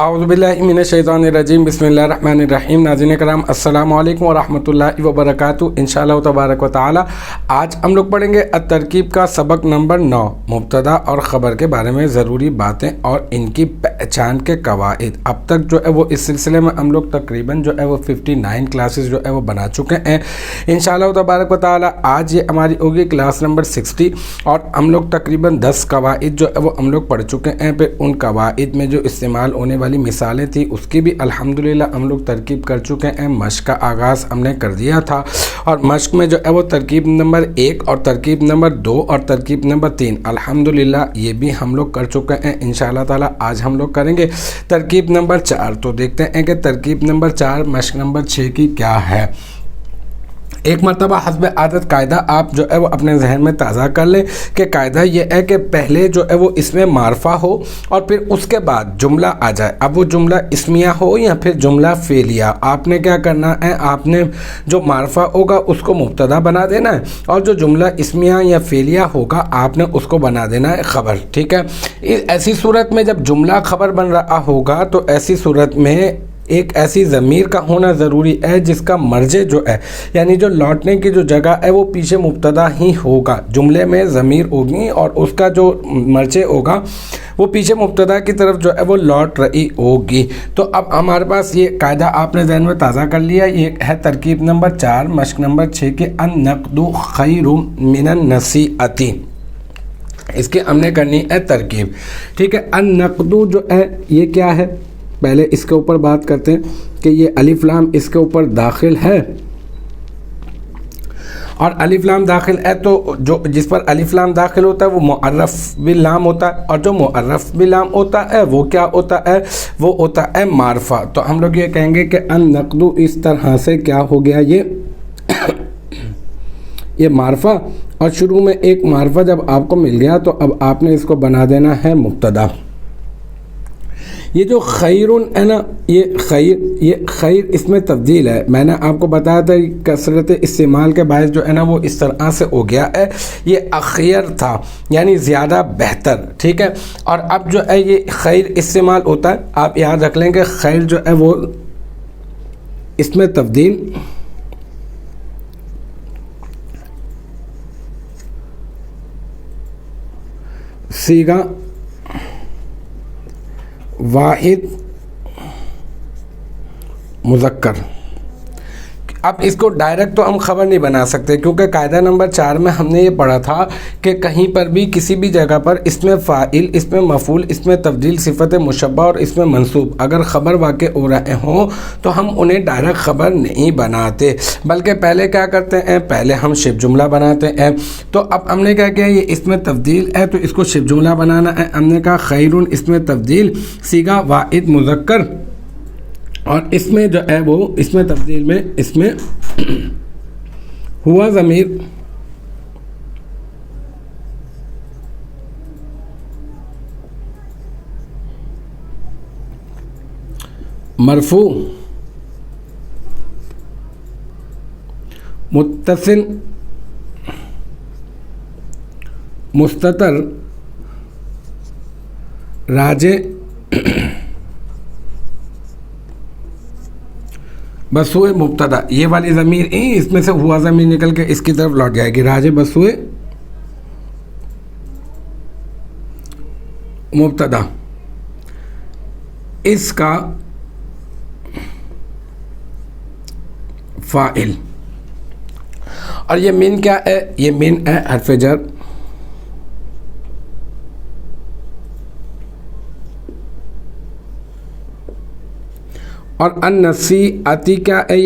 औज़ुबिल्लाहि मिनश्शैतानिर्रजीम बिस्मिल्लाहिर्रहमानिर्रहीम। नाज़रीन कराम अस्सलामु अलैकुम व रहमतुल्लाहि व बरकातुहू। इंशाअल्लाह तबारक व तआला आज हम लोग पढ़ेंगे तरकीब का सबक नंबर 9, मुब्तदा और ख़बर के बारे में ज़रूरी बातें और इनकी पहचान के कवाइद। अब तक जो है वो इस सिलसिले में हम लोग तकरीबन जो है वो 59 क्लासेस जो है वो बना चुके हैं। इंशाअल्लाह तबारक व तआला आज ये हमारी होगी क्लास नंबर 60 और हम लोग तकरीबन 10 कवाइद जो है वो हम लोग पढ़ चुके हैं। फिर उन कवाइद में जो इस्तेमाल होने वाली मिसालें थी उसकी भी अल्हम्दुलिल्लाह हम लोग तरकीब कर चुके हैं। मश्क का आगाज़ हमने कर दिया था और मश्क में जो है वो तरकीब नंबर 1 और तरकीब नंबर 2 और तरकीब नंबर 3 अल्हम्दुलिल्लाह ये भी हम लोग कर चुके हैं। इंशाअल्लाह ताला आज हम लोग करेंगे तरकीब नंबर 4। तो देखते हैं कि तरकीब नंबर 4 मश्क नंबर 6 की क्या है। एक मरतबा हस्ब आदत कायदा आप जो है वो अपने जहन में ताज़ा कर लें कि कायदा ये है कि पहले जो है वो इसमें मारफा हो और फिर उसके बाद जुमला आ जाए। अब वो जुमला इस्मिया हो या फिर जुमला फेलिया, आपने क्या करना है, आपने जो मारफा होगा उसको मुब्तदा बना देना है और जो जुमला इस्मिया या फेलिया होगा आपने उसको बना देना है ख़बर। ठीक है, ऐसी सूरत में जब जुमला ख़बर बन रहा होगा तो ऐसी सूरत में एक ऐसी ज़मीर का होना ज़रूरी है जिसका मर्जे जो है यानी जो लौटने की जो जगह है वो पीछे मुब्तदा ही होगा। जुमले में ज़मीर होगी और उसका जो मर्जे होगा वो पीछे मुब्तदा की तरफ जो है वो लौट रही होगी। तो अब हमारे पास ये कायदा आपने ज़हन में ताज़ा कर लिया। ये है तरकीब नंबर 4 मश्क नंबर 6 के अन-नक़्दु खैरुम मिनन नसीअती। इसकी हमने करनी है तरकीब। ठीक है, अन-नक़्दु जो है ये क्या है, पहले इसके ऊपर बात करते हैं कि ये अलिफ लाम इसके ऊपर दाखिल है और अलिफ लाम दाखिल है तो जो जिस पर अलिफ लाम दाखिल होता है वो मुअर्रफ बिल लाम होता है और जो मुअर्रफ बिल लाम होता है वो क्या होता है, वो होता है मारफा। तो हम लोग ये कहेंगे कि अन-नक़्दु इस तरह से क्या हो गया, ये मारफा और शुरू में एक मारफा जब आपको मिल गया तो अब आपने इसको बना देना है मुब्तदा। ये जो खैरुन है ना, ये खैर इसमें तब्दील है। मैंने आपको बताया था कसरत इस्तेमाल के बायस जो है ना वो इस तरह से हो गया है, ये अखयर था यानी ज़्यादा बेहतर। ठीक है, और अब जो है ये खैर इस्तेमाल होता है, आप याद रख लेंगे खैर जो है वो इसमें तब्दील सीगा वाहिद मुज़क्कर। अब इसको डायरेक्ट तो हम ख़बर नहीं बना सकते क्योंकि कायदा नंबर 4 में हमने ये पढ़ा था कि कहीं पर भी किसी भी जगह पर इसमें फ़ाइल, इसमें मफ़ूल, इसमें तब्दील सिफ़त मुशब्बा और इसमें मंसूब अगर ख़बर वाक़े हो रहे हों तो हम उन्हें डायरेक्ट ख़बर नहीं बनाते, बल्कि पहले क्या करते हैं, पहले हम शिब जुमला बनाते हैं। तो अब हमने क्या किया, ये इसमें तब्दील है तो इसको शिब जुमला बनाना है। हमने कहा खैरुन इसमें तब्दील सीगा वाहिद मुज़क्कर और इसमें जो है वो इसमें तब्दील में इसमें हुआ ज़मीर मरफू मुत्तसिल मुस्ततर राजे बसुए मुब्तदा। ये वाली ज़मीर इसमें से हुआ ज़मीर निकल के इसकी तरफ लौट जाएगी, राजे बसुए मुब्तदा। इसका फ़ाइल और ये मिन क्या है, ये मिन है हर्फ जर और अन-नसीअती क्या है,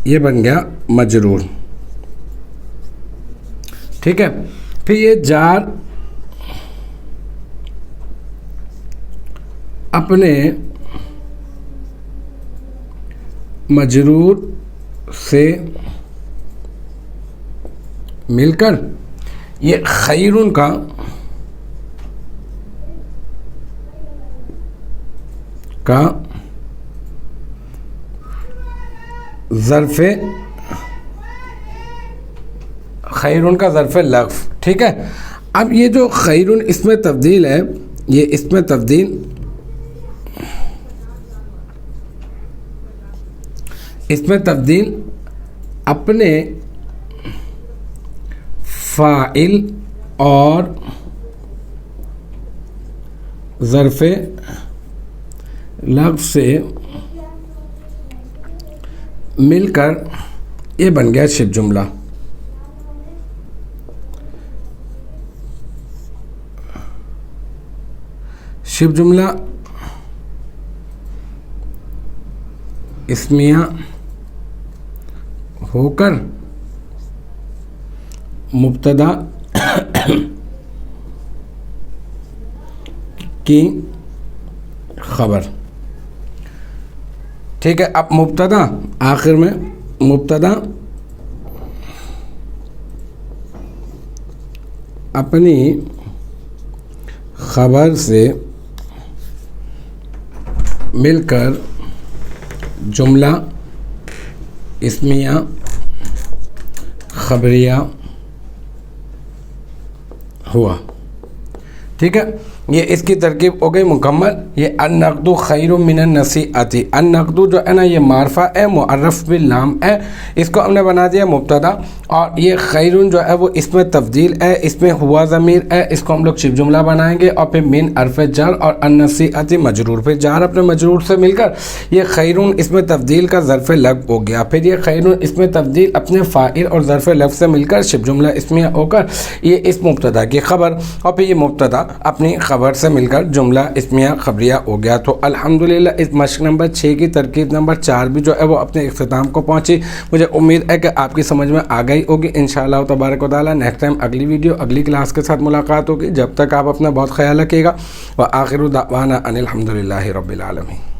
ये बन गया मजरूर। ठीक है, फिर ये जार अपने मजरूर से मिलकर ये खैरुन का ज़र्फ़े खैरुन का ज़र्फ़े लग़्फ़। ठीक है, अब ये जो खैरुन इसमें तब्दील है, ये इसमें तब्दील अपने फ़ाइल और ज़र्फ़े लग़्फ़ से मिलकर ये बन गया शिब जुमला। शिब जुमला इस्मिया होकर मुब्तदा की खबर। ठीक है, अब मुब्तदा आखिर में मुब्तदा अपनी खबर से मिलकर जुमला इस्मिया खबरिया हुआ। ठीक है, ये इसकी तरकीब हो गई मुकम्मल। ये अन्नक़दु खैरुम मिनन नसीअती, अन्नक़दु जो है ना ये मारफा है, मुअर्रफ बिल नाम है, इसको हमने बना दिया मुब्तदा, और ये खैरुन जो है वो इसमें तब्दील है, इसमें हुआ ज़मीर है, इसको हम लोग शिब जुमला बनाएंगे, और फिर मिन अरफ़ जर और अन्नसीअती मजरूर, फिर जार अपने मजरूर से मिलकर ये खैरुन इसमें तब्दील का ज़र्फ़े लग़्फ़ हो गया। फिर ये खैरुन इसमें तब्दील अपने फ़ाइल और ज़र्फ़े लग़्फ़ से मिलकर शिब जुमला इसमें होकर ये इस मुब्तदा की खबर, और फिर ये मुब्तदा अपनी खबर से मिलकर जुमला इस्मिया खबरिया हो गया। तो अल्हम्दुलिल्लाह इस मश्क नंबर 6 की तरकीब नंबर 4 भी जो है वो अपने इख्तिताम को पहुंची। मुझे उम्मीद है कि आपकी समझ में आ गई होगी। इंशाअल्लाह तबारक व तआला नेक्स्ट टाइम अगली वीडियो अगली क्लास के साथ मुलाकात होगी। जब तक आप अपना बहुत ख्याल रखिएगा। व आखिरु दावाना अनिल हम्दुलिल्लाहि रब्बिल आलमीन।